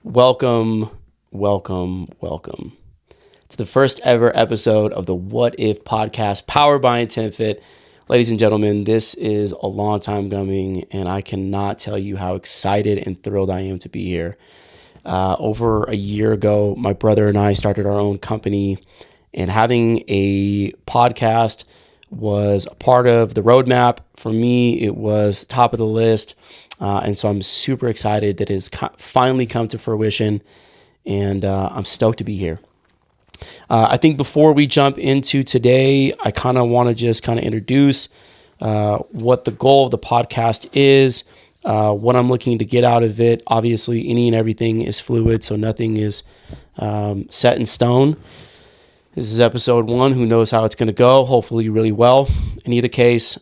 Welcome, welcome to the first ever episode of the What If podcast powered by IntentFit. Ladies and gentlemen, this is a long time coming, and I cannot tell you how excited and thrilled I am to be here. Over a year ago, my brother and I started our own company, and having a podcast was a part of the roadmap. For me, it was top of the list. And so I'm super excited that it has finally come to fruition, and I'm stoked to be here. I think before we jump into today, I kind of want to just introduce what the goal of the podcast is, what I'm looking to get out of it. Obviously, any and everything is fluid, so nothing is set in stone. This is episode 1. Who knows how it's going to go? Hopefully really well. In either case,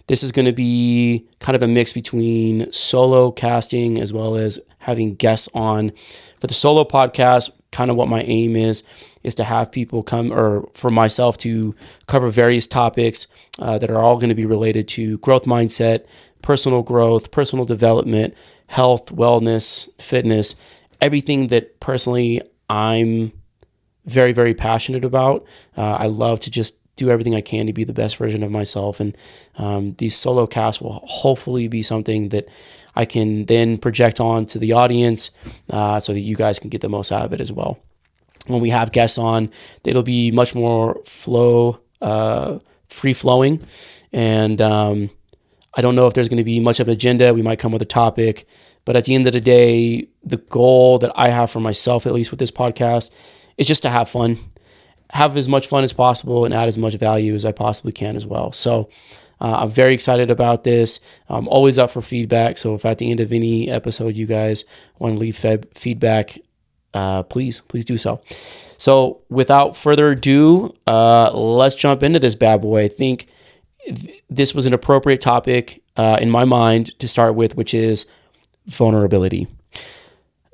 this is going to be kind of a mix between solo casting as well as having guests on. For the solo podcast, kind of what my aim is to have people come, or for myself to cover various topics that are all going to be related to growth mindset, personal growth, personal development, health, wellness, fitness, everything that personally I'm very, very passionate about. I love to just do everything I can to be the best version of myself. And these solo casts will hopefully be something that I can then project on to the audience so that you guys can get the most out of it as well. When we have guests on, it'll be much more free-flowing. And I don't know if there's going to be much of an agenda. We might come with a topic. But at the end of the day, the goal that I have for myself, at least with this podcast, is just to have fun. Have as much fun as possible and add as much value as I possibly can as well. So I'm very excited about this. I'm always up for feedback. So if at the end of any episode you guys want to leave feedback, please do so. So without further ado, let's jump into this bad boy. I think this was an appropriate topic in my mind to start with, which is vulnerability.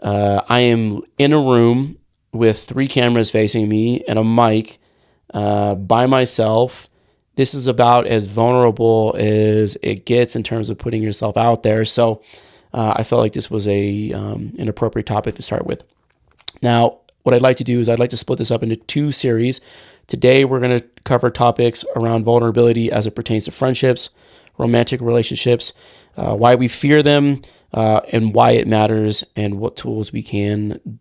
I am in a room with 3 cameras facing me and a mic by myself. This is about as vulnerable as it gets in terms of putting yourself out there. So I felt like this was an appropriate topic to start with. Now, what I'd like to do is I'd like to split this up into 2 series. Today, we're going to cover topics around vulnerability as it pertains to friendships, romantic relationships, why we fear them, and why it matters, and what tools we can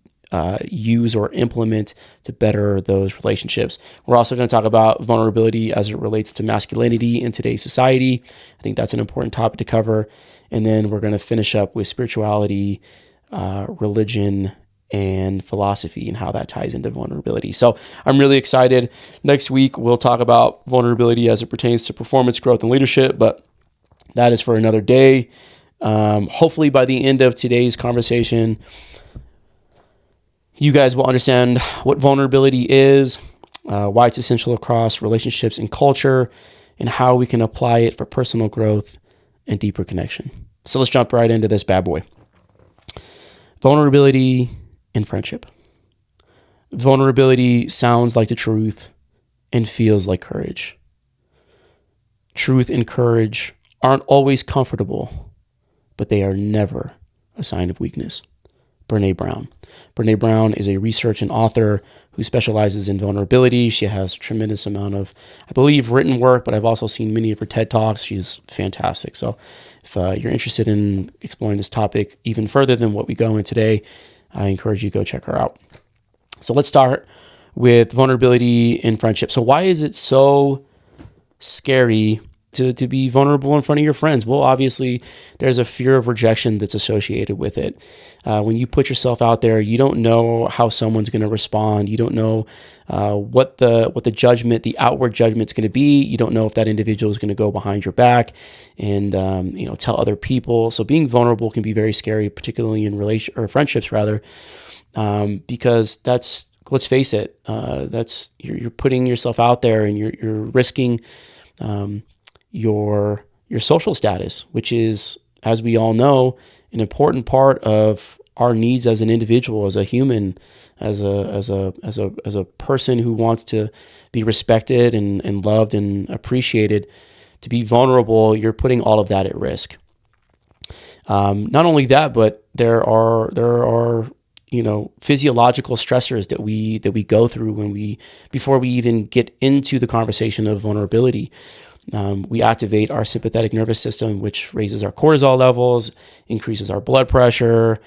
use or implement to better those relationships. We're also going to talk about vulnerability as it relates to masculinity in today's society. I think that's an important topic to cover. And then we're going to finish up with spirituality, religion, and philosophy, and how that ties into vulnerability. So I'm really excited. Next week, we'll talk about vulnerability as it pertains to performance, growth, and leadership, but that is for another day. Hopefully by the end of today's conversation, you guys will understand what vulnerability is, why it's essential across relationships and culture, and how we can apply it for personal growth and deeper connection. So let's jump right into this bad boy. Vulnerability in friendship. Vulnerability sounds like the truth and feels like courage. Truth and courage aren't always comfortable, but they are never a sign of weakness. Brené Brown. Brené Brown is a researcher and author who specializes in vulnerability. She has a tremendous amount of, I believe, written work, but I've also seen many of her TED Talks. She's fantastic. So if you're interested in exploring this topic even further than what we go in today, I encourage you to go check her out. So let's start with vulnerability in friendship. So why is it so scary to be vulnerable in front of your friends? Well, obviously, there's a fear of rejection that's associated with it. When you put yourself out there, you don't know how someone's going to respond. You don't know what the judgment, the outward judgment is going to be. You don't know if that individual is going to go behind your back and tell other people. So being vulnerable can be very scary, particularly in friendships, rather, because that's, let's face it, that's you're putting yourself out there, and you're risking your social status, which is, as we all know, an important part of our needs as an individual, as a human, as a person who wants to be respected and loved and appreciated. To be vulnerable, you're putting all of that at risk. Not only that, but there are physiological stressors that we go through before we even get into the conversation of vulnerability. We activate our sympathetic nervous system, which raises our cortisol levels, increases our blood pressure,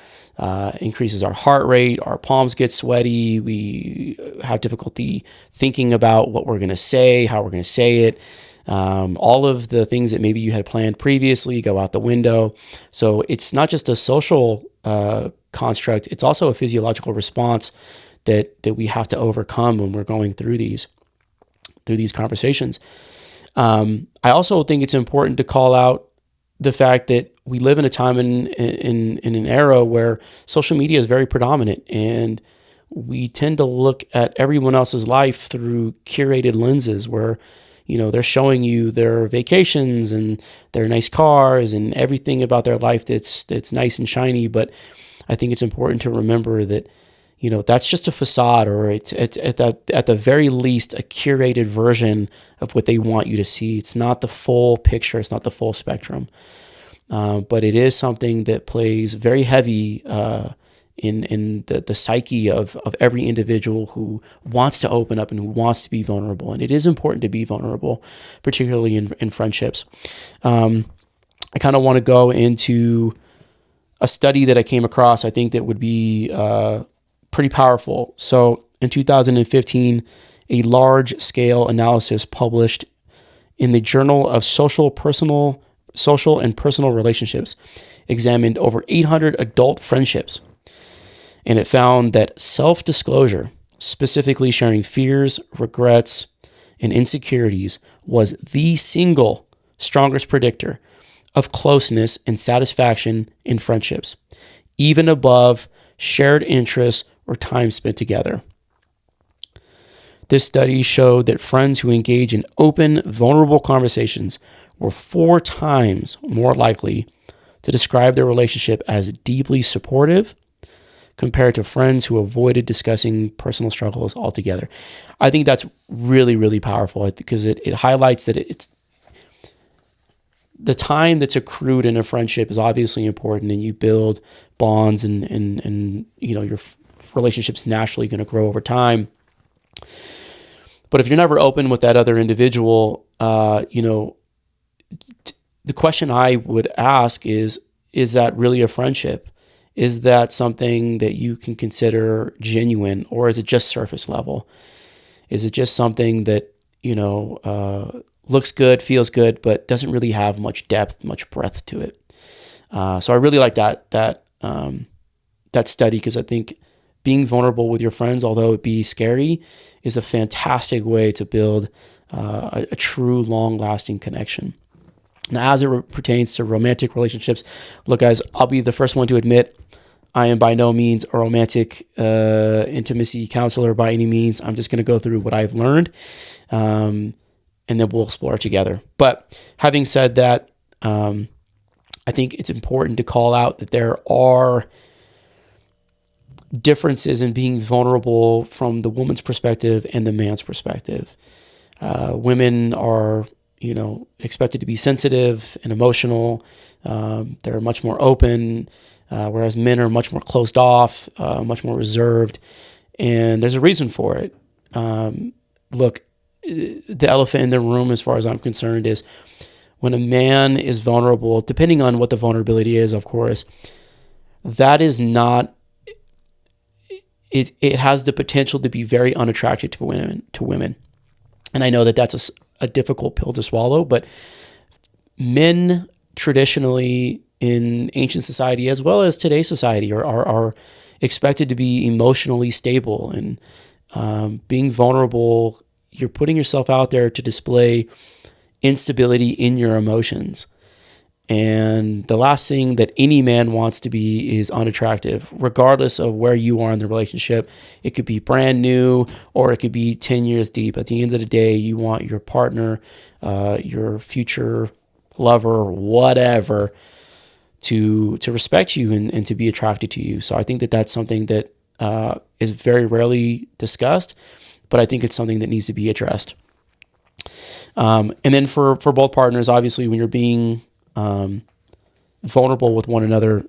increases our heart rate, our palms get sweaty, we have difficulty thinking about what we're going to say, how we're going to say it. All of the things that maybe you had planned previously go out the window. So it's not just a social construct, it's also a physiological response that we have to overcome when we're going through these conversations. I also think it's important to call out the fact that we live in a time in an era where social media is very predominant, and we tend to look at everyone else's life through curated lenses where, they're showing you their vacations and their nice cars and everything about their life that's nice and shiny. But I think it's important to remember that, that's just a facade, or it's at the very least a curated version of what they want you to see. It's not the full picture. It's not the full spectrum. But it is something that plays very heavy in the psyche of every individual who wants to open up and who wants to be vulnerable. And it is important to be vulnerable, particularly in friendships. I kind of want to go into a study that I came across, I think that would be pretty powerful. So in 2015, a large-scale analysis published in the Journal of Social and Personal Relationships examined over 800 adult friendships. And it found that self-disclosure, specifically sharing fears, regrets, and insecurities, was the single strongest predictor of closeness and satisfaction in friendships, even above shared interests or time spent together. This study showed that friends who engage in open, vulnerable conversations were 4 times more likely to describe their relationship as deeply supportive compared to friends who avoided discussing personal struggles altogether. I think that's really, really powerful because it highlights that it's the time that's accrued in a friendship is obviously important, and you build bonds and your relationship's naturally going to grow over time. But if you're never open with that other individual, the question I would ask is that really a friendship? Is that something that you can consider genuine, or is it just surface level? Is it just something that, looks good, feels good, but doesn't really have much depth, much breadth to it? So I really like that study, because I think being vulnerable with your friends, although it be scary, is a fantastic way to build a true, long-lasting connection. Now, as it pertains to romantic relationships, look, guys, I'll be the first one to admit I am by no means a romantic intimacy counselor by any means. I'm just going to go through what I've learned, and then we'll explore together. But having said that, I think it's important to call out that there are differences in being vulnerable from the woman's perspective and the man's perspective. Women are, expected to be sensitive and emotional. They're much more open, whereas men are much more closed off, much more reserved. And there's a reason for it. Look, the elephant in the room, as far as I'm concerned, is when a man is vulnerable, depending on what the vulnerability is, of course, that is not, it has the potential to be very unattractive to women. And I know that that's a difficult pill to swallow, but men traditionally in ancient society, as well as today's society, are expected to be emotionally stable. And being vulnerable, you're putting yourself out there to display instability in your emotions. And the last thing that any man wants to be is unattractive, regardless of where you are in the relationship. It could be brand new, or it could be 10 years deep. At the end of the day, you want your partner, your future lover, whatever, to respect you and to be attracted to you. So I think that that's something that is very rarely discussed, but I think it's something that needs to be addressed. And then for both partners, obviously, when you're being vulnerable with one another,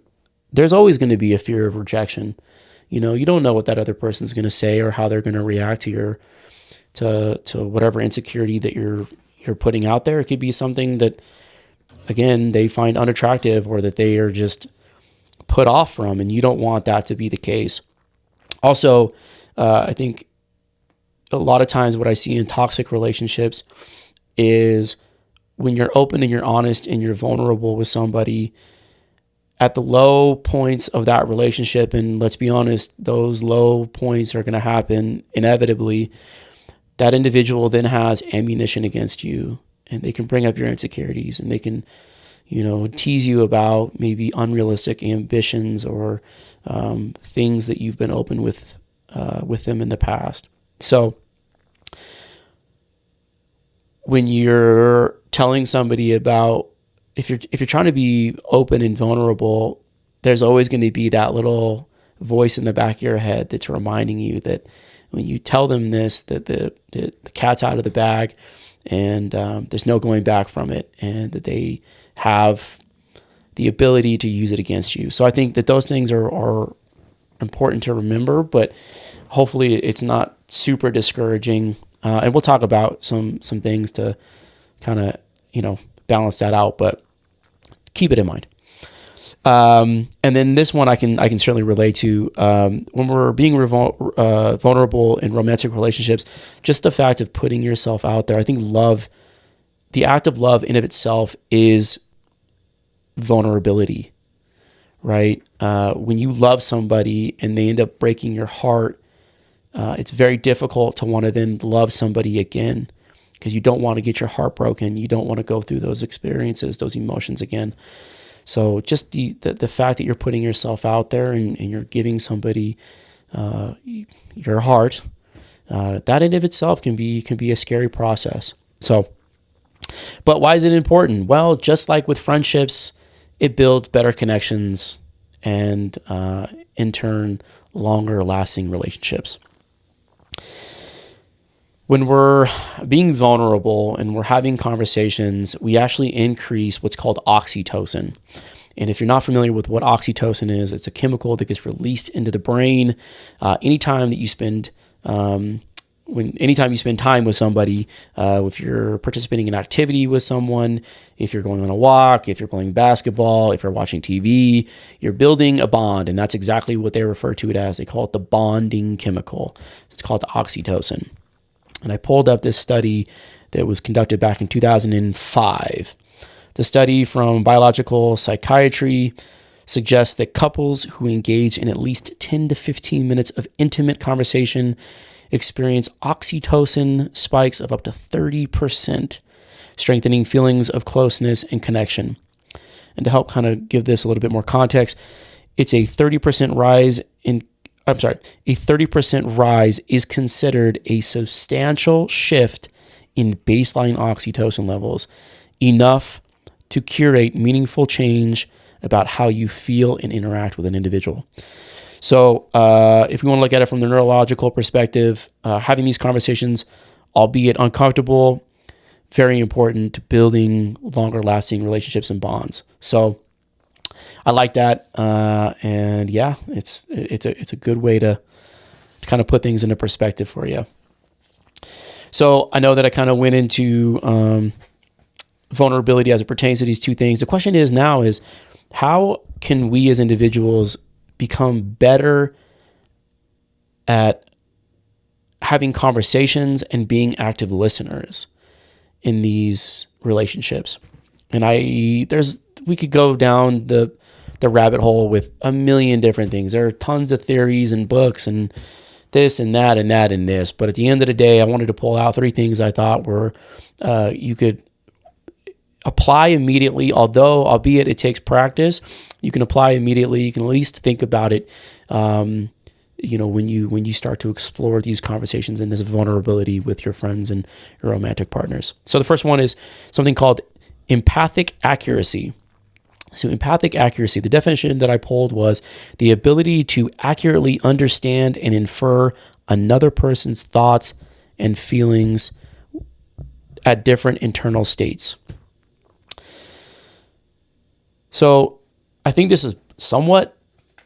there's always going to be a fear of rejection. You don't know what that other person's going to say or how they're going to react to whatever insecurity that you're putting out there. It could be something that, again, they find unattractive or that they are just put off from, and you don't want that to be the case. Also, I think a lot of times what I see in toxic relationships is when you're open and you're honest and you're vulnerable with somebody at the low points of that relationship, and let's be honest, those low points are going to happen inevitably, that individual then has ammunition against you, and they can bring up your insecurities, and they can, tease you about maybe unrealistic ambitions or things that you've been open with them in the past. So when you're telling somebody about, if you're trying to be open and vulnerable, there's always going to be that little voice in the back of your head that's reminding you that when you tell them this, that the cat's out of the bag, and there's no going back from it, and that they have the ability to use it against you. So I think that those things are important to remember, but hopefully it's not super discouraging. And we'll talk about some things to kind of, balance that out, but keep it in mind. And then this one I can certainly relate to, when we're being vulnerable in romantic relationships, just the fact of putting yourself out there. I think the act of love in of itself is vulnerability, right? When you love somebody and they end up breaking your heart, it's very difficult to want to then love somebody again, because you don't want to get your heart broken. You don't want to go through those experiences, those emotions again. So just the fact that you're putting yourself out there and you're giving somebody your heart, that in of itself can be a scary process. So, but why is it important? Well, just like with friendships, it builds better connections and in turn, longer lasting relationships. When we're being vulnerable and we're having conversations, we actually increase what's called oxytocin. And if you're not familiar with what oxytocin is, it's a chemical that gets released into the brain anytime you spend time with somebody, if you're participating in activity with someone, if you're going on a walk, if you're playing basketball, if you're watching TV, you're building a bond. And that's exactly what they refer to it as. They call it the bonding chemical. It's called oxytocin. And I pulled up this study that was conducted back in 2005. The study from biological psychiatry suggests that couples who engage in at least 10 to 15 minutes of intimate conversation experience oxytocin spikes of up to 30%, strengthening feelings of closeness and connection. And to help kind of give this a little bit more context, it's a 30% rise a 30% rise is considered a substantial shift in baseline oxytocin levels, enough to curate meaningful change about how you feel and interact with an individual. So if we want to look at it from the neurological perspective, having these conversations, albeit uncomfortable, very important to building longer lasting relationships and bonds. So I like that. And yeah, it's a good way to kind of put things into perspective for you. So I know that I kind of went into vulnerability as it pertains to these two things. The question is how can we as individuals become better at having conversations and being active listeners in these relationships? And we could go down the rabbit hole with a million different things. There are tons of theories and books and this and that and that and this. But at the end of the day, I wanted to pull out 3 things I thought were you could apply immediately, albeit it takes practice. You can apply immediately. You can at least think about it, when you start to explore these conversations and this vulnerability with your friends and your romantic partners. So the first one is something called empathic accuracy. So empathic accuracy, the definition that I pulled was the ability to accurately understand and infer another person's thoughts and feelings at different internal states. So I think this is somewhat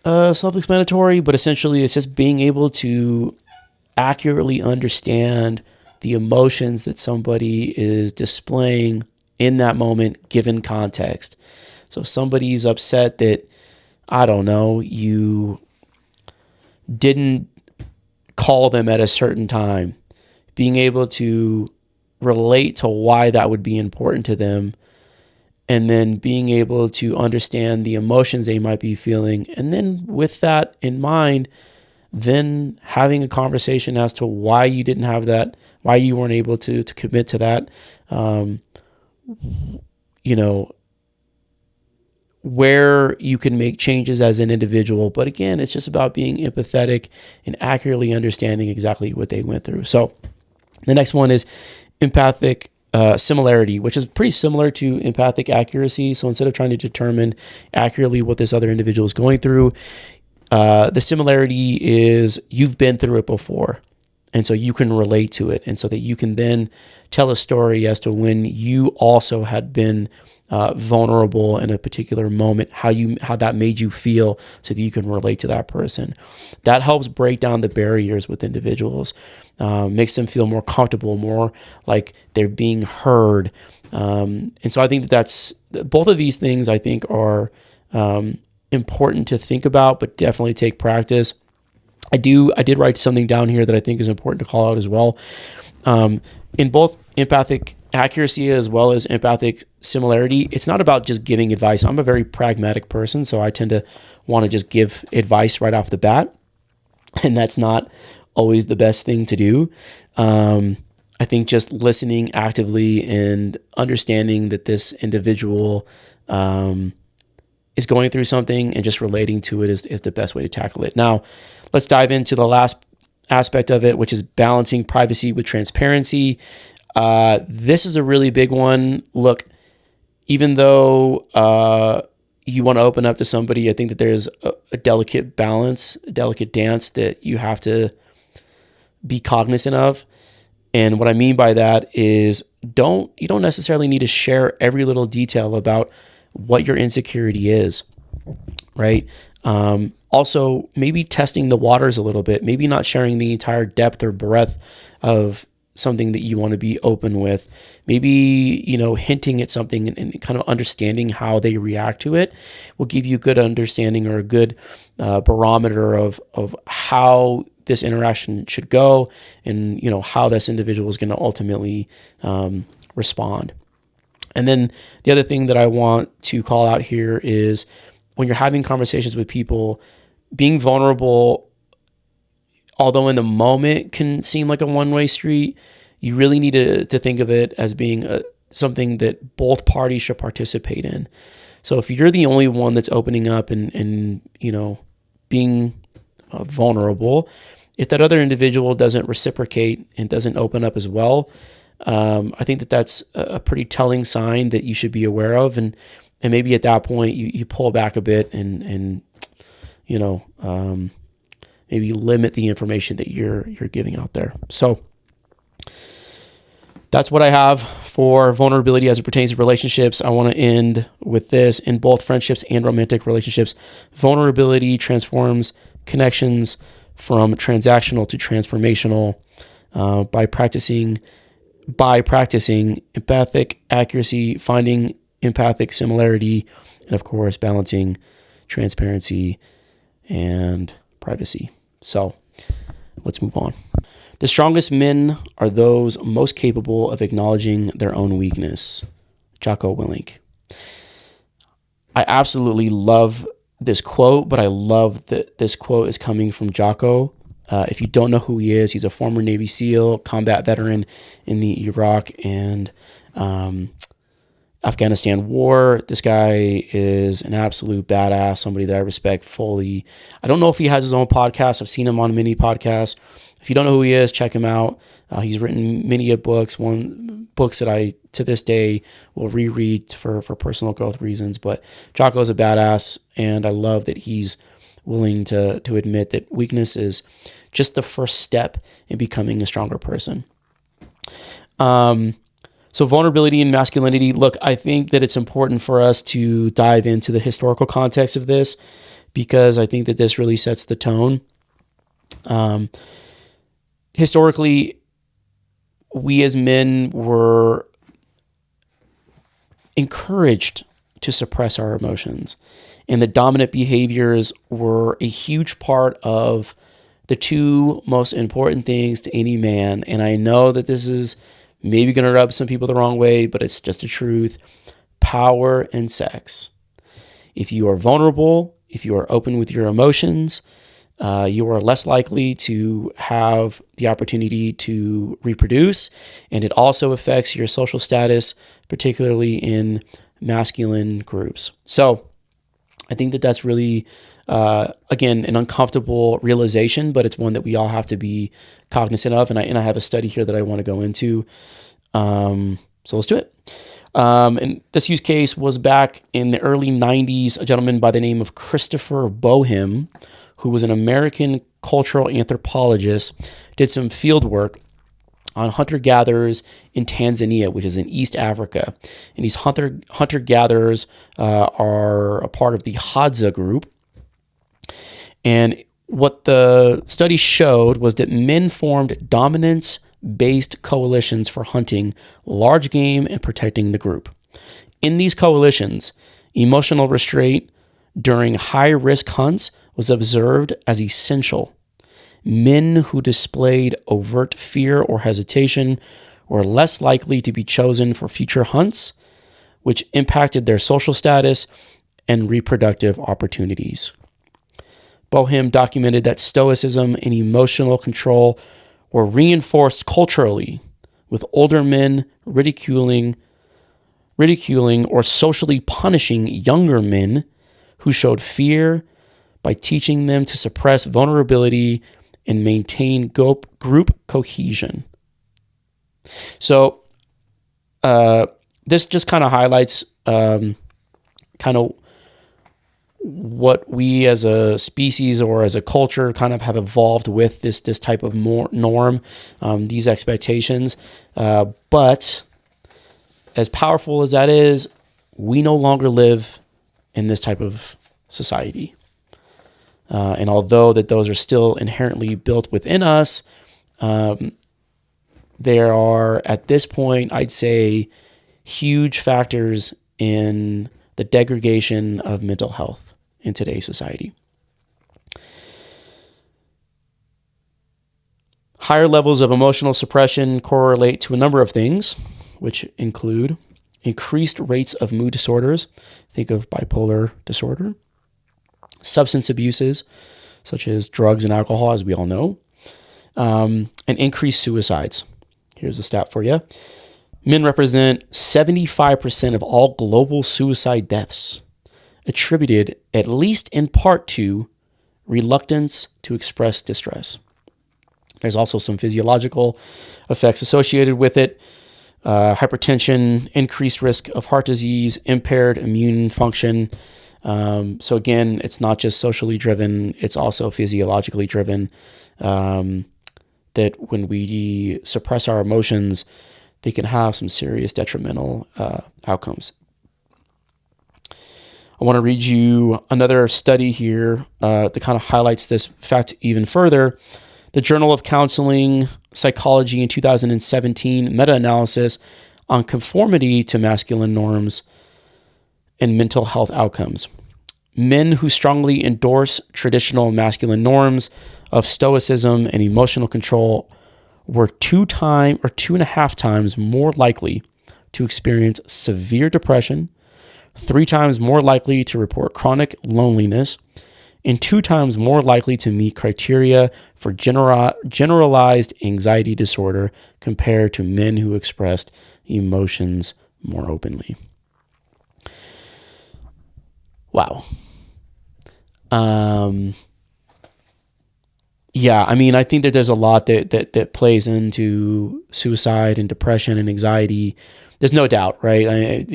self-explanatory, but essentially it's just being able to accurately understand the emotions that somebody is displaying in that moment, given context. So if somebody's upset that, I don't know, you didn't call them at a certain time, being able to relate to why that would be important to them, and then being able to understand the emotions they might be feeling. And then with that in mind, then having a conversation as to why you didn't have that, why you weren't able to commit to that, where you can make changes as an individual. But again, it's just about being empathetic and accurately understanding exactly what they went through. So the next one is empathic similarity, which is pretty similar to empathic accuracy. So instead of trying to determine accurately what this other individual is going through, the similarity is you've been through it before. And so you can relate to it. And so that you can then tell a story as to when you also had been vulnerable in a particular moment, how that made you feel, so that you can relate to that person. That helps break down the barriers with individuals, makes them feel more comfortable, more like they're being heard. And so I think that's both of these things I think are important to think about, but definitely take practice. I did write something down here that I think is important to call out as well. In both empathic accuracy as well as empathic similarity, it's not about just giving advice. I'm a very pragmatic person, so I tend to want to just give advice right off the bat, and that's not always the best thing to do. I think just listening actively and understanding that this individual is going through something and just relating to it is the best way to tackle it. Now, let's dive into the last aspect of it, which is balancing privacy with transparency. This is a really big one. Look, even though you want to open up to somebody, I think that there's a delicate balance, a delicate dance that you have to be cognizant of. And what I mean by that is you don't necessarily need to share every little detail about what your insecurity is, right? Also, maybe testing the waters a little bit, maybe not sharing the entire depth or breadth of something that you want to be open with, maybe, hinting at something and kind of understanding how they react to it will give you a good understanding or a good barometer of how this interaction should go and, how this individual is going to ultimately respond. And then the other thing that I want to call out here is when you're having conversations with people, being vulnerable, although in the moment can seem like a one-way street, you really need to think of it as being something that both parties should participate in. So if you're the only one that's opening up and being vulnerable, if that other individual doesn't reciprocate and doesn't open up as well, I think that that's a pretty telling sign that you should be aware of, and maybe at that point you pull back a bit and maybe limit the information that you're giving out there. So that's what I have for vulnerability as it pertains to relationships. I want to end with this: in both friendships and romantic relationships, vulnerability transforms connections from transactional to transformational by practicing empathic accuracy, finding empathic similarity, and of course, balancing transparency and privacy. So let's move on. The strongest men are those most capable of acknowledging their own weakness. Jocko Willink. I absolutely love this quote, but I love that this quote is coming from Jocko. If you don't know who he is, he's a former Navy SEAL, combat veteran in the Iraq and Afghanistan war. This guy is an absolute badass, somebody that I respect fully. I don't know if he has his own podcast. I've seen him on many podcasts. If you don't know who he is, check him out. He's written many books that I, to this day, will reread for personal growth reasons. But Jocko is a badass, and I love that he's willing to admit that weakness is just the first step in becoming a stronger person. So So vulnerability and masculinity, look, I think that it's important for us to dive into the historical context of this because I think that this really sets the tone. Historically, we as men were encouraged to suppress our emotions, and the dominant behaviors were a huge part of the two most important things to any man. And I know that this is maybe going to rub some people the wrong way, but it's just the truth. Power and sex. If you are vulnerable, if you are open with your emotions, you are less likely to have the opportunity to reproduce. And it also affects your social status, particularly in masculine groups. So I think that that's really, again, an uncomfortable realization, but it's one that we all have to be cognizant of. And I have a study here that I want to go into. So let's do it. And this use case was back in the early 90s. A gentleman by the name of Christopher Boehm, who was an American cultural anthropologist, did some field work on hunter-gatherers in Tanzania, which is in East Africa. And these hunter-gatherers are a part of the Hadza group. And what the study showed was that men formed dominance-based coalitions for hunting large game and protecting the group. In these coalitions, emotional restraint during high-risk hunts was observed as essential. Men who displayed overt fear or hesitation were less likely to be chosen for future hunts, which impacted their social status and reproductive opportunities. Boehm documented that stoicism and emotional control were reinforced culturally, with older men ridiculing or socially punishing younger men who showed fear by teaching them to suppress vulnerability and maintain group cohesion. So this just kind of highlights kind of what we as a species or as a culture kind of have evolved with this type of norm, these expectations. But as powerful as that is, we no longer live in this type of society. And although that those are still inherently built within us, there are, at this point, I'd say, huge factors in the degradation of mental health in today's society. Higher levels of emotional suppression correlate to a number of things, which include increased rates of mood disorders. Think of bipolar disorder. Substance abuses, such as drugs and alcohol, as we all know, and increased suicides. Here's a stat for you. Men represent 75% of all global suicide deaths, attributed at least in part to reluctance to express distress. There's also some physiological effects associated with it. Hypertension, increased risk of heart disease, impaired immune function. So again, it's not just socially driven, it's also physiologically driven. That when we suppress our emotions, they can have some serious detrimental outcomes. I want to read you another study here that kind of highlights this fact even further. The Journal of Counseling Psychology in 2017 meta-analysis on conformity to masculine norms and mental health outcomes. Men who strongly endorse traditional masculine norms of stoicism and emotional control were 2.5 times more likely to experience severe depression, 3 times more likely to report chronic loneliness, and 2 times more likely to meet criteria for generalized anxiety disorder compared to men who expressed emotions more openly. Wow. Yeah, I mean, I think that there's a lot that plays into suicide and depression and anxiety. There's no doubt, right?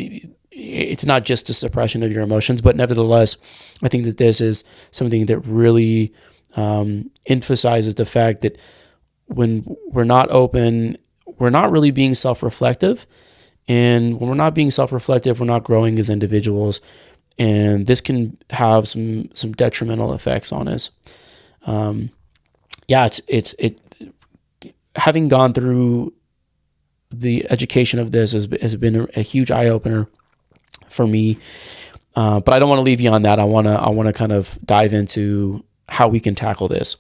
It's not just a suppression of your emotions, but nevertheless, I think that this is something that really emphasizes the fact that when we're not open, we're not really being self-reflective, And when we're not being self-reflective, we're not growing as individuals. And this can have some detrimental effects on us. Having gone through the education of this has been a huge eye-opener for me. But I don't want to leave you on that. I want to kind of dive into how we can tackle this.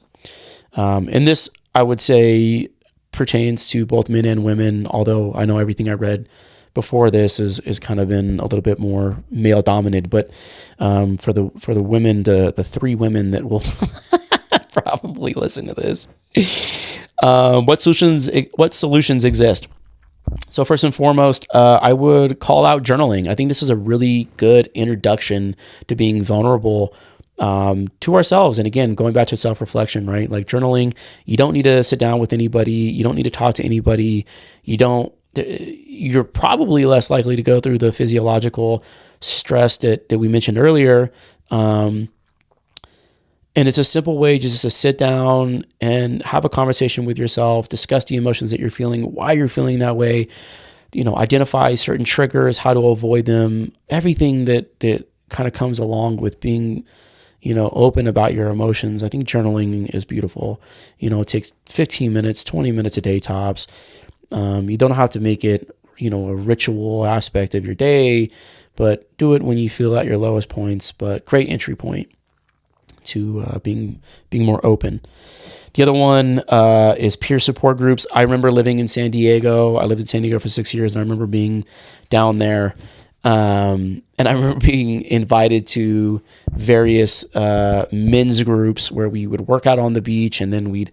And this, I would say, pertains to both men and women, although I know everything I read before this is kind of been a little bit more male dominated. But for the women, the three women that will probably listen to this, what solutions exist? So first and foremost, I would call out journaling. I think this is a really good introduction to being vulnerable to ourselves. And again, going back to self-reflection, right? Like journaling, you don't need to sit down with anybody. You don't need to talk to anybody. You're probably less likely to go through the physiological stress that we mentioned earlier. And it's a simple way just to sit down and have a conversation with yourself, discuss the emotions that you're feeling, why you're feeling that way, identify certain triggers, how to avoid them, everything that kind of comes along with being, open about your emotions. I think journaling is beautiful. It takes 15 minutes, 20 minutes a day tops. You don't have to make it, a ritual aspect of your day, but do it when you feel at your lowest points. But great entry point to being more open. The other one is peer support groups. I remember living in San Diego. I lived in San Diego for 6 years, and I remember being down there. And I remember being invited to various men's groups where we would work out on the beach, and then we'd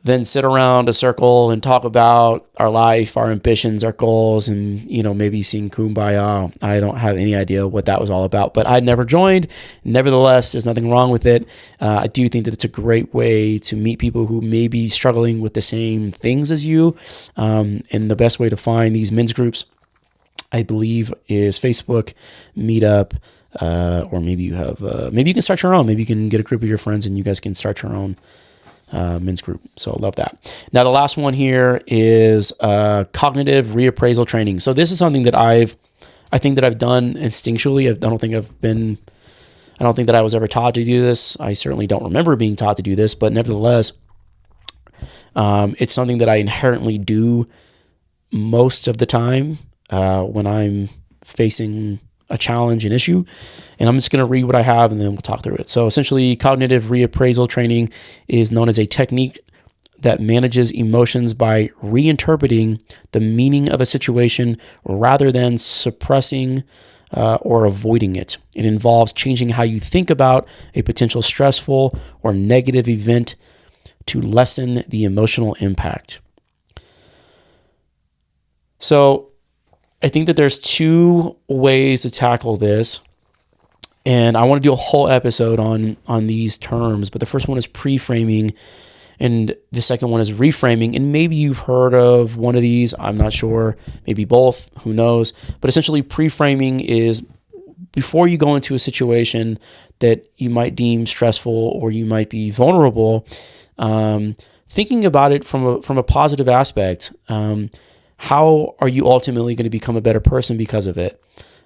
then sit around a circle and talk about our life, our ambitions, our goals, and, maybe sing Kumbaya. I don't have any idea what that was all about, but I'd never joined. Nevertheless, there's nothing wrong with it. I do think that it's a great way to meet people who may be struggling with the same things as you. And the best way to find these men's groups, I believe, is Facebook, Meetup, or maybe you have, maybe you can start your own. Maybe you can get a group of your friends and you guys can start your own men's group. So I love that. Now, the last one here is cognitive reappraisal training. So this is something that I think that I've done instinctually. I don't think that I was ever taught to do this. I certainly don't remember being taught to do this, but nevertheless, it's something that I inherently do most of the time when I'm facing a challenge, an issue. And I'm just going to read what I have and then we'll talk through it. So essentially, cognitive reappraisal training is known as a technique that manages emotions by reinterpreting the meaning of a situation rather than suppressing or avoiding it. It involves changing how you think about a potential stressful or negative event to lessen the emotional impact. So I think that there's two ways to tackle this, and I want to do a whole episode on these terms, but the first one is pre-framing, and the second one is reframing, and maybe you've heard of one of these, I'm not sure, maybe both, who knows, but essentially pre-framing is before you go into a situation that you might deem stressful or you might be vulnerable, thinking about it from a positive aspect. How are you ultimately going to become a better person because of it?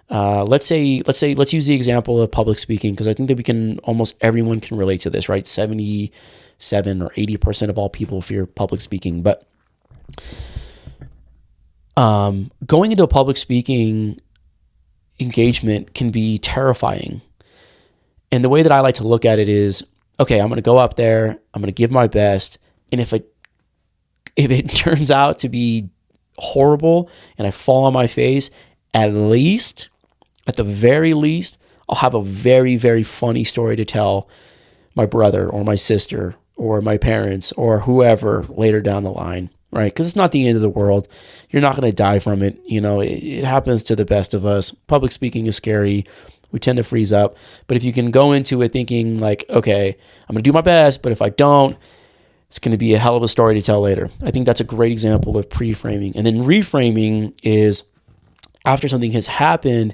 Let's use the example of public speaking, because I think that almost everyone can relate to this, right? 77 or 80% of all people fear public speaking. But going into a public speaking engagement can be terrifying. And the way that I like to look at it is, okay, I'm going to go up there, I'm going to give my best, and if it turns out to be horrible and I fall on my face, at the very least, I'll have a very, very funny story to tell my brother or my sister or my parents or whoever later down the line, right? Because it's not the end of the world. You're not going to die from it. It happens to the best of us. Public speaking is scary. We tend to freeze up. But if you can go into it thinking like, okay, I'm going to do my best, but if I don't, it's going to be a hell of a story to tell later. I think that's a great example of pre-framing. And then reframing is after something has happened,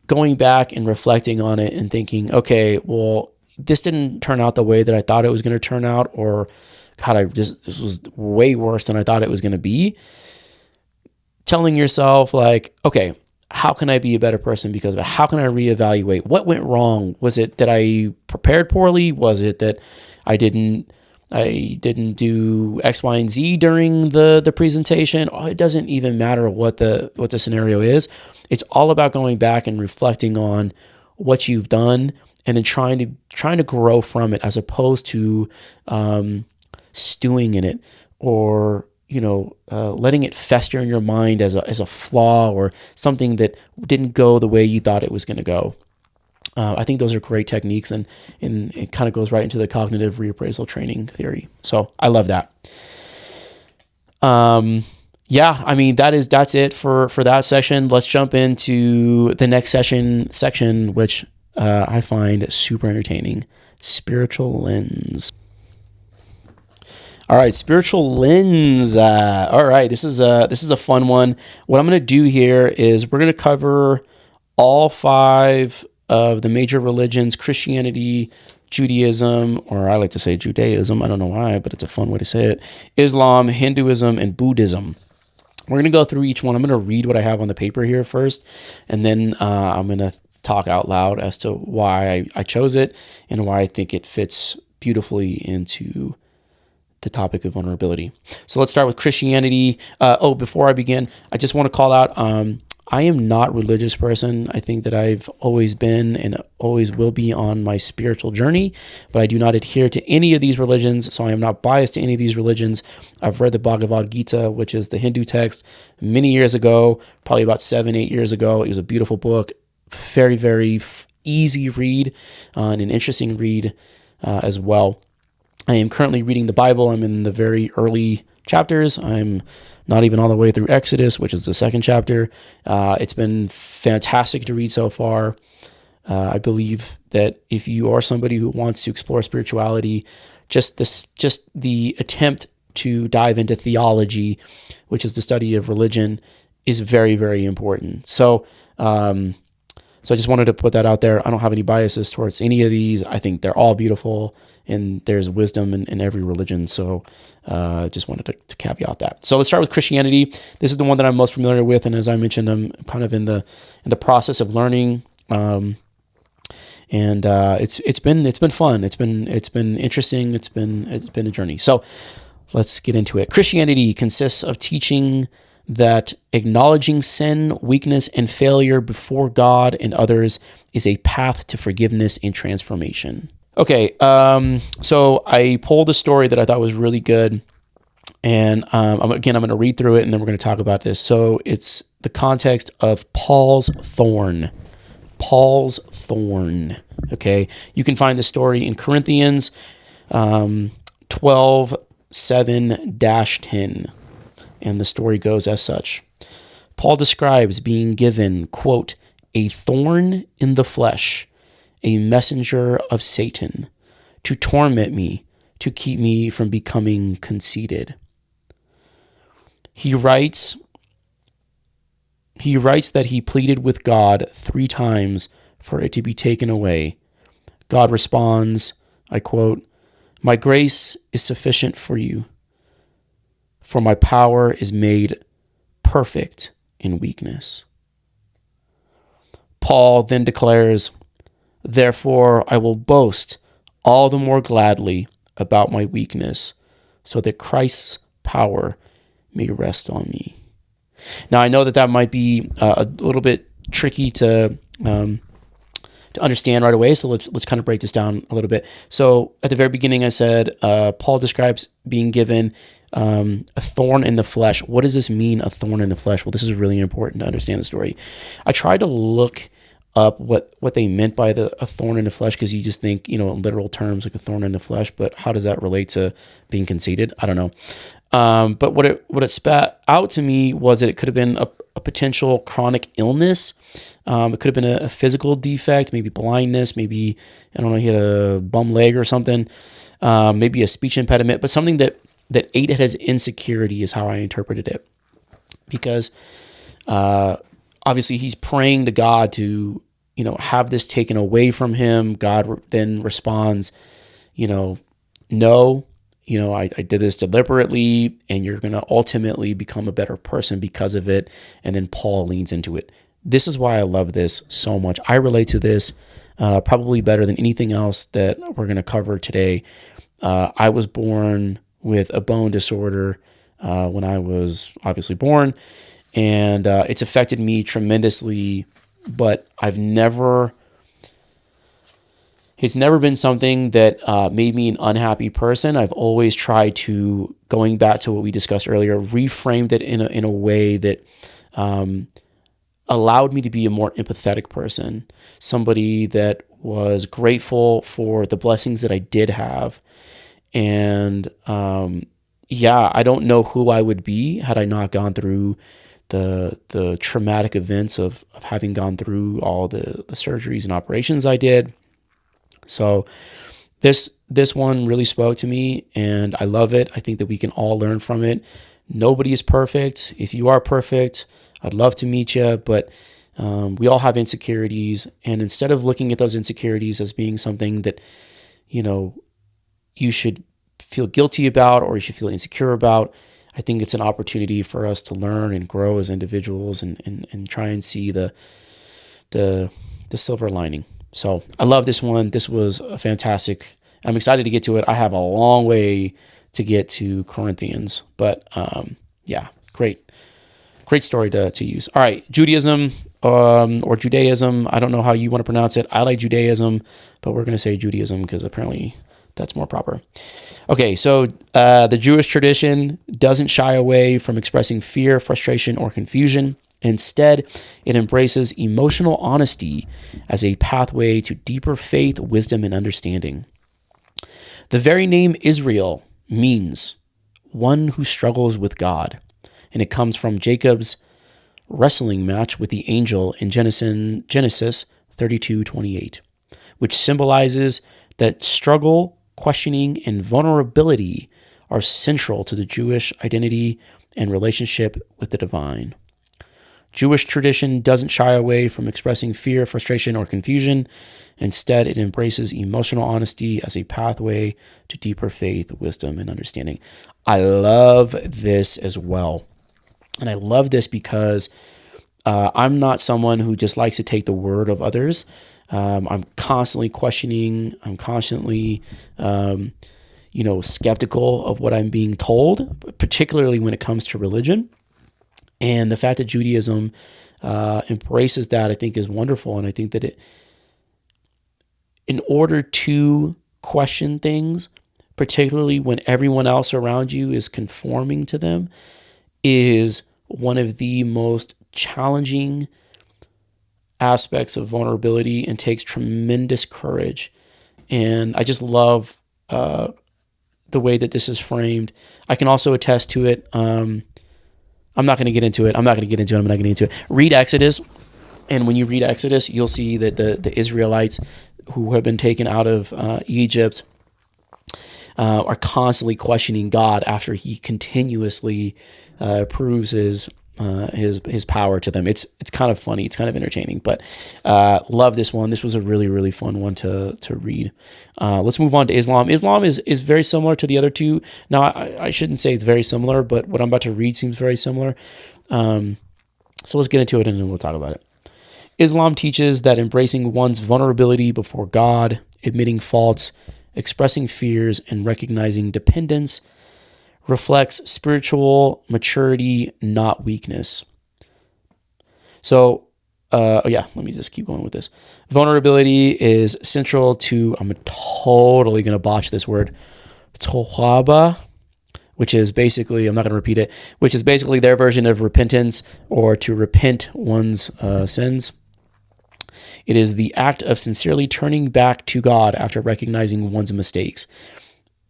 going back and reflecting on it and thinking, okay, well, this didn't turn out the way that I thought it was going to turn out, or God, this was way worse than I thought it was going to be. telling yourself like, okay, how can I be a better person because of it? How can I reevaluate? What went wrong? Was it that I prepared poorly? Was it that I didn't do X, Y, and Z during the presentation? Oh, it doesn't even matter what the scenario is. It's all about going back and reflecting on what you've done and then trying to grow from it, as opposed to stewing in it, or letting it fester in your mind as a flaw or something that didn't go the way you thought it was going to go. I think those are great techniques, and it kind of goes right into the cognitive reappraisal training theory. So I love that. Yeah, I mean, that's it for that section. Let's jump into the next section, which I find super entertaining: spiritual lens. All right, spiritual lens. All right, this is a fun one. What I'm going to do here is we're going to cover all 5 of the major religions: Christianity, Judaism, or I like to say Judaism. I don't know why, but it's a fun way to say it. Islam, Hinduism, and Buddhism. We're going to go through each one. I'm going to read what I have on the paper here first, and then I'm going to talk out loud as to why I chose it and why I think it fits beautifully into the topic of vulnerability. So let's start with Christianity. Before I begin, I just want to call out, I am not a religious person. I think that I've always been and always will be on my spiritual journey, but I do not adhere to any of these religions, so I am not biased to any of these religions. I've read the Bhagavad Gita, which is the Hindu text, many years ago, probably about 7-8 years ago. It was a beautiful book, very, very easy read, and an interesting read as well. I am currently reading the Bible. I'm in the very early chapters. I'm not even all the way through Exodus, which is the 2nd chapter. It's been fantastic to read so far. I believe that if you are somebody who wants to explore spirituality, just the attempt to dive into theology, which is the study of religion, is very, very important. So I just wanted to put that out there. I don't have any biases towards any of these. I think they're all beautiful, and there's wisdom in every religion. So just wanted to caveat that. So let's start with Christianity. This is the one that I'm most familiar with, and as I mentioned, I'm kind of in the process of learning. It's been fun. It's been interesting. It's been a journey. So let's get into it. Christianity consists of teaching that acknowledging sin, weakness, and failure before God and others is a path to forgiveness and transformation. Okay, so I pulled a story that I thought was really good, and I'm going to read through it, and then we're going to talk about this. So it's the context of Paul's thorn. Paul's thorn. Okay, you can find the story in Corinthians 12:7-10, and the story goes as such. Paul describes being given, quote, a thorn in the flesh, a messenger of Satan, to torment me, to keep me from becoming conceited. He writes that he pleaded with God 3 times for it to be taken away. God responds, I quote, my grace is sufficient for you, for my power is made perfect in weakness. Paul then declares, therefore, I will boast all the more gladly about my weakness, so that Christ's power may rest on me. Now, I know that might be a little bit tricky to understand right away, so let's kind of break this down a little bit. So, at the very beginning, I said Paul describes being given a thorn in the flesh. What does this mean, a thorn in the flesh? Well, this is really important to understand the story. I tried to look up what they meant by a thorn in the flesh, because you just think, in literal terms, like a thorn in the flesh, but how does that relate to being conceited? I don't know. But what it spat out to me was that it could have been a potential chronic illness. It could have been a physical defect, maybe blindness, maybe, I don't know, he had a bum leg or something, maybe a speech impediment, but something that ate at his insecurity is how I interpreted it. Because obviously he's praying to God to, have this taken away from him. God then responds, no, I did this deliberately, and you're going to ultimately become a better person because of it. And then Paul leans into it. This is why I love this so much. I relate to this probably better than anything else that we're going to cover today. I was born with a bone disorder when I was obviously born, and it's affected me tremendously, but it's never been something that made me an unhappy person. I've always tried to, going back to what we discussed earlier, reframed it in a way that allowed me to be a more empathetic person, somebody that was grateful for the blessings that I did have. And I don't know who I would be had I not gone through the traumatic events of having gone through all the surgeries and operations I did. So this one really spoke to me, and I love it. I think that we can all learn from it. Nobody is perfect. If you are perfect, I'd love to meet you, but we all have insecurities. And instead of looking at those insecurities as being something that, you should feel guilty about or you should feel insecure about, I think it's an opportunity for us to learn and grow as individuals and try and see the silver lining. So I love this one. This was a fantastic. I'm excited to get to it. I have a long way to get to Corinthians, but great story to use. All right, Judaism or Judaism. I don't know how you want to pronounce it. I like Judaism, but we're going to say Judaism because apparently that's more proper. Okay, so the Jewish tradition doesn't shy away from expressing fear, frustration, or confusion. Instead, it embraces emotional honesty as a pathway to deeper faith, wisdom, and understanding. The very name Israel means one who struggles with God, and it comes from Jacob's wrestling match with the angel in Genesis 32:28, which symbolizes that struggle, questioning, and vulnerability are central to the Jewish identity and relationship with the divine. Jewish tradition doesn't shy away from expressing fear, frustration, or confusion. Instead, it embraces emotional honesty as a pathway to deeper faith, wisdom, and understanding. I love this as well. And I love this because I'm not someone who just likes to take the word of others. I'm constantly questioning. I'm constantly, skeptical of what I'm being told, particularly when it comes to religion. And the fact that Judaism embraces that, I think, is wonderful. And I think that in order to question things, particularly when everyone else around you is conforming to them, is one of the most challenging aspects of vulnerability and takes tremendous courage. And I just love the way that this is framed. I can also attest to it. I'm not going to get into it. Read Exodus. And when you read Exodus, you'll see that the Israelites who have been taken out of Egypt are constantly questioning God after he continuously proves his power to them. It's kind of funny. It's kind of entertaining, but love this one. This was a really, really fun one to read. Let's move on to Islam. Islam is very similar to the other two. Now, I shouldn't say it's very similar, but what I'm about to read seems very similar. So let's get into it and then we'll talk about it. Islam teaches that embracing one's vulnerability before God, admitting faults, expressing fears, and recognizing dependence reflects spiritual maturity, not weakness. So, let me just keep going with this. Vulnerability is central to, I'm totally going to botch this word, tawaba, which is basically, I'm not going to repeat it, which is basically their version of repentance or to repent one's sins. It is the act of sincerely turning back to God after recognizing one's mistakes.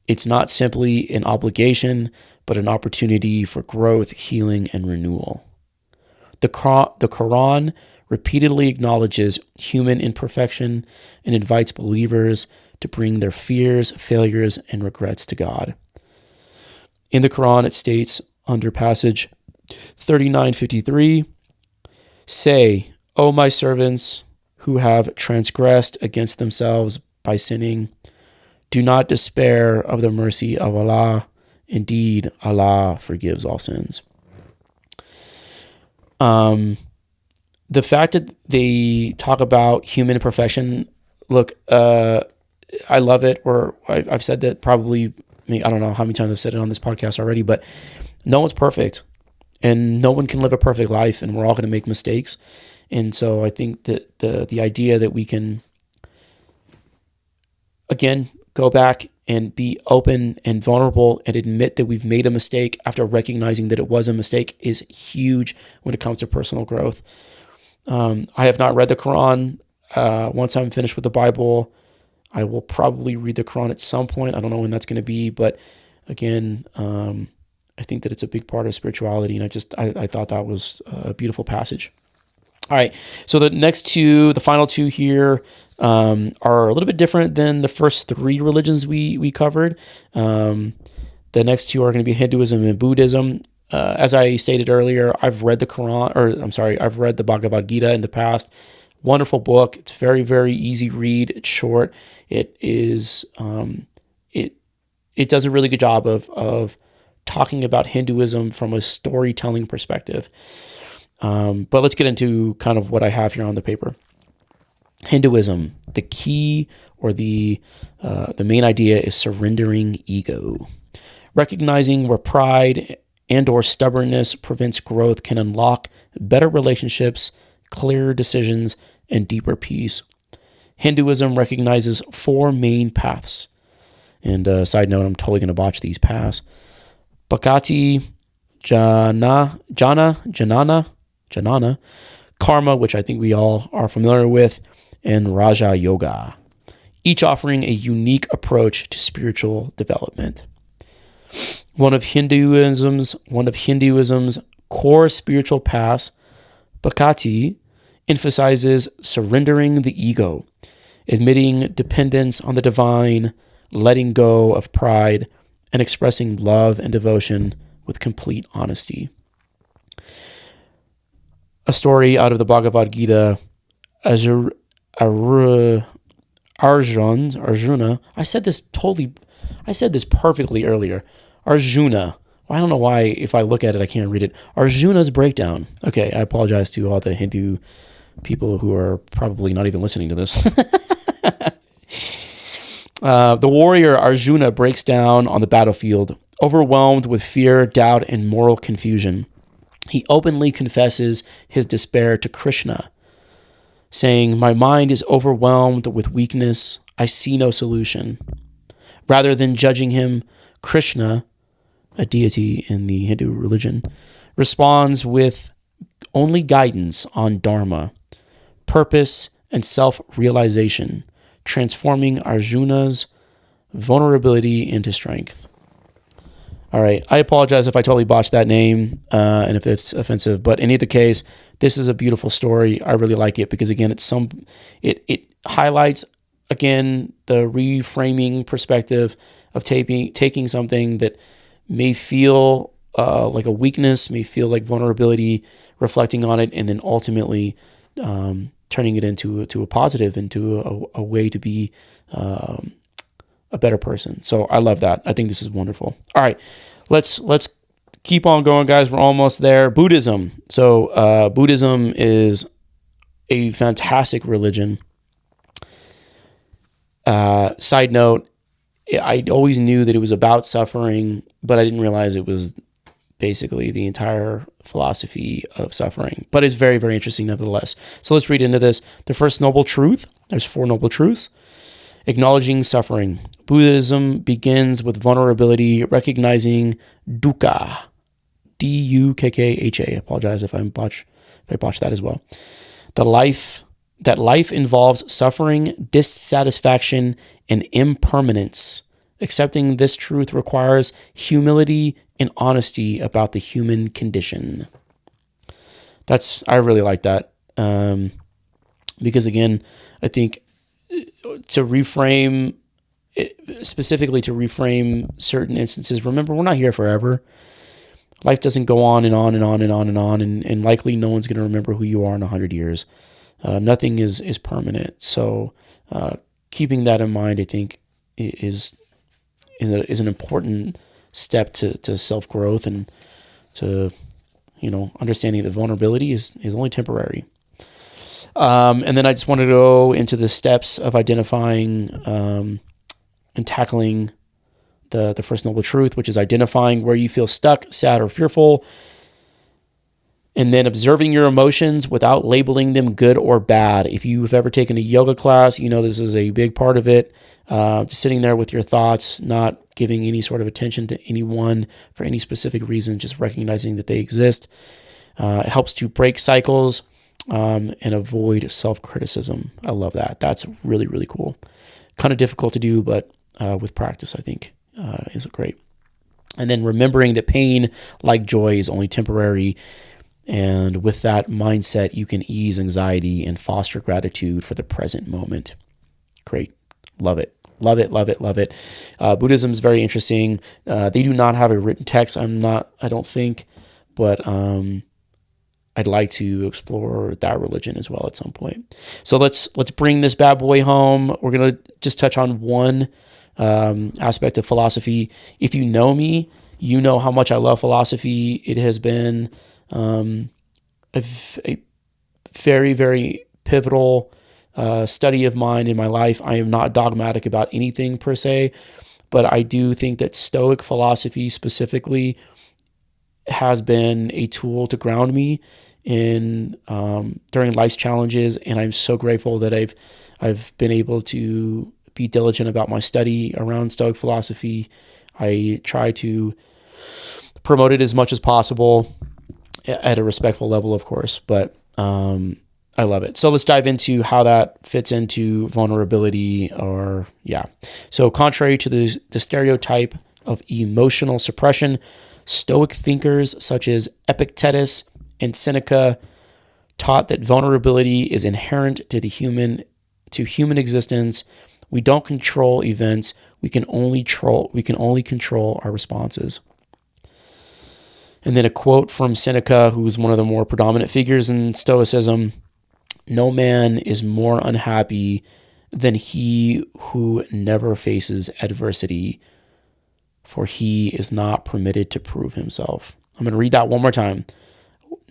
It's not simply an obligation, but an opportunity for growth, healing, and renewal. The Quran repeatedly acknowledges human imperfection and invites believers to bring their fears, failures, and regrets to God. In the Quran, it states under passage 39:53, "Say, O my servants who have transgressed against themselves by sinning, Do not despair of the mercy of Allah. Indeed, Allah forgives all sins. The fact that they talk about human imperfection, look, I love it, or I've said that probably, I don't know how many times I've said it on this podcast already, but no one's perfect, and no one can live a perfect life, and we're all going to make mistakes. And so I think that the idea that we can, again, go back and be open and vulnerable and admit that we've made a mistake after recognizing that it was a mistake is huge when it comes to personal growth. I have not read the Quran. Once I'm finished with the Bible, I will probably read the Quran at some point. I don't know when that's going to be, but again, I think that it's a big part of spirituality, and I thought that was a beautiful passage. All right, so the final two here are a little bit different than the first three religions we covered. The next two are going to be Hinduism and Buddhism. As I stated earlier, I've read I've read the Bhagavad Gita in the past. Wonderful book. It's very, very easy read. It's short. It is it does a really good job of talking about Hinduism from a storytelling perspective. But let's get into kind of what I have here on the paper. Hinduism, the key or the main idea is surrendering ego. Recognizing where pride and or stubbornness prevents growth can unlock better relationships, clearer decisions, and deeper peace. Hinduism recognizes four main paths. And side note, I'm totally going to botch these paths. Bhakti, Jnana, Karma, which I think we all are familiar with, and Raja Yoga, each offering a unique approach to spiritual development. One of Hinduism's core spiritual paths, Bhakti, emphasizes surrendering the ego, admitting dependence on the divine, letting go of pride, and expressing love and devotion with complete honesty. A story out of the Bhagavad Gita, Arjuna. I said this perfectly earlier. Arjuna. I don't know why, if I look at it, I can't read it. Arjuna's breakdown. Okay, I apologize to all the Hindu people who are probably not even listening to this. The warrior Arjuna breaks down on the battlefield, overwhelmed with fear, doubt, and moral confusion. He openly confesses his despair to Krishna, saying, "My mind is overwhelmed with weakness. I see no solution." Rather than judging him, Krishna, a deity in the Hindu religion, responds with only guidance on dharma, purpose, and self-realization, transforming Arjuna's vulnerability into strength. All right, I apologize if I totally botched that name and if it's offensive, but in either case, this is a beautiful story. I really like it because, again, it highlights, again, the reframing perspective of taking something that may feel like a weakness, may feel like vulnerability, reflecting on it, and then ultimately turning it into a positive, into a way to be a better person. So I love that. I think this is wonderful. All right, let's keep on going, guys. We're almost there. Buddhism. So Buddhism is a fantastic religion. Side note, I always knew that it was about suffering, but I didn't realize it was basically the entire philosophy of suffering. But it's very, very interesting nevertheless. So let's read into this. The first noble truth, there's 4 noble truths. Acknowledging suffering. Buddhism begins with vulnerability, recognizing dukkha, D-U-K-K-H-A. I apologize if I botch that as well. That life involves suffering, dissatisfaction, and impermanence. Accepting this truth requires humility and honesty about the human condition. I really like that. Because again, I think specifically to reframe certain instances, remember, we're not here forever. Life doesn't go on and on and on and on and on, and likely no one's going to remember who you are in 100 years. Nothing is permanent. So keeping that in mind, I think, is an important step to self growth and to understanding that vulnerability is only temporary. And then I just wanted to go into the steps of identifying and tackling the first noble truth, which is identifying where you feel stuck, sad, or fearful, and then observing your emotions without labeling them good or bad. If you've ever taken a yoga class, this is a big part of it. Just sitting there with your thoughts, not giving any sort of attention to anyone for any specific reason, just recognizing that they exist. It helps to break cycles and avoid self-criticism. I love that. That's really, really cool. Kind of difficult to do, but with practice, I think is great. And then remembering that pain, like joy, is only temporary. And with that mindset, you can ease anxiety and foster gratitude for the present moment. Great. Love it. Love it, love it, love it. Buddhism is very interesting. They do not have a written text. I don't think, but I'd like to explore that religion as well at some point. So let's bring this bad boy home. We're going to just touch on one aspect of philosophy. If you know me, you know how much I love philosophy. It has been a very, very pivotal study of mine in my life. I am not dogmatic about anything per se, but I do think that Stoic philosophy specifically has been a tool to ground me in during life's challenges, and I'm so grateful that I've been able to be diligent about my study around Stoic philosophy. I try to promote it as much as possible at a respectful level, of course, but I love it. So let's dive into how that fits into vulnerability So contrary to the stereotype of emotional suppression, Stoic thinkers such as Epictetus and Seneca taught that vulnerability is inherent to human existence. We don't control events. We can only control our responses. And then a quote from Seneca, who's one of the more predominant figures in Stoicism: "No man is more unhappy than he who never faces adversity, for he is not permitted to prove himself." I'm going to read that one more time.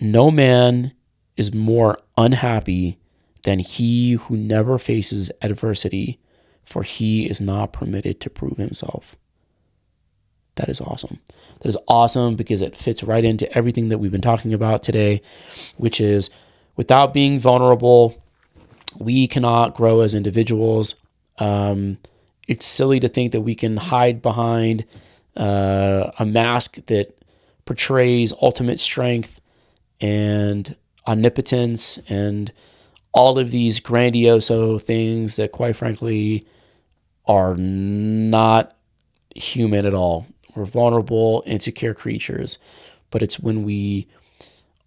No man is more unhappy than he who never faces adversity, for he is not permitted to prove himself. That is awesome. That is awesome because it fits right into everything that we've been talking about today, which is without being vulnerable, we cannot grow as individuals. It's silly to think that we can hide behind a mask that portrays ultimate strength and omnipotence and all of these grandiose things that, quite frankly, are not human at all. We're vulnerable, insecure creatures, but it's when we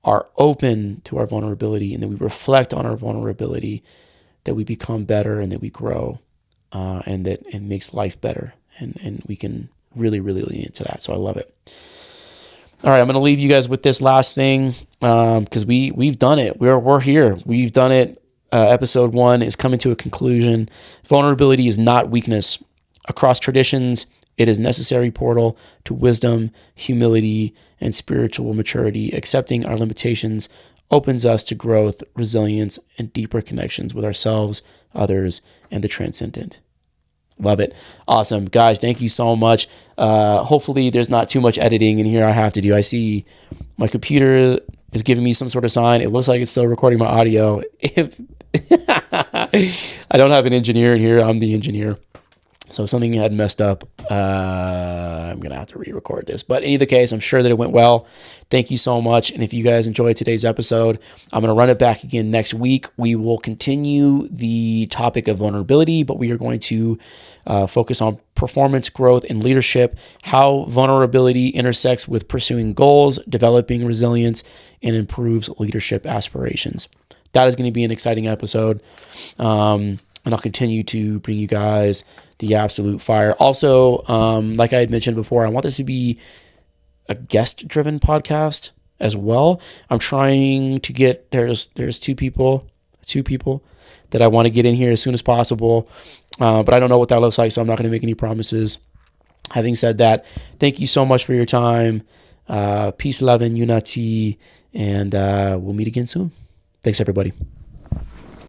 are open to our vulnerability and that we reflect on our vulnerability that we become better and that we grow, and that it makes life better, and we can really, really lean into that. So I love it. All right, I'm going to leave you guys with this last thing because we've done it. We're here. We've done it. Episode 1 is coming to a conclusion. Vulnerability is not weakness. Across traditions, it is a necessary portal to wisdom, humility, and spiritual maturity. Accepting our limitations opens us to growth, resilience, and deeper connections with ourselves, others, and the transcendent. Love it. Awesome. Guys, thank you so much. Hopefully there's not too much editing in here I have to do. I see my computer is giving me some sort of sign. It looks like it's still recording my audio. If I don't have an engineer in here, I'm the engineer. So if something had messed up, I'm going to have to re-record this. But in either case, I'm sure that it went well. Thank you so much. And if you guys enjoyed today's episode, I'm going to run it back again next week. We will continue the topic of vulnerability, but we are going to focus on performance, growth, and leadership, how vulnerability intersects with pursuing goals, developing resilience, and improves leadership aspirations. That is going to be an exciting episode. And I'll continue to bring you guys the absolute fire. Also, like I had mentioned before, I want this to be a guest-driven podcast as well. I'm trying to get, there's 2 people. 2 people that I want to get in here as soon as possible. But I don't know what that looks like, so I'm not going to make any promises. Having said that, thank you so much for your time. Peace, love, and unity. And we'll meet again soon. Thanks, everybody.